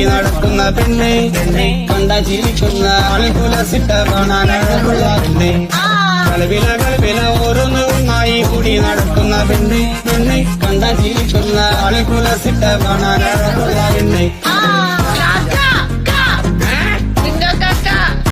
നടക്കുന്ന പെണ്ണെ കണ്ട ജീവിക്കുന്ന ആളുകുലസിട്ട കാണാനഴകുള്ള പെണ്ണെ കളവില ഓരോന്നൊന്നായി കൂടി നടക്കുന്ന പെണ്ണെ കണ്ട ജീവിക്കുന്ന ആളുകുലസിട്ട കാണാനഴകുള്ള പെണ്ണെ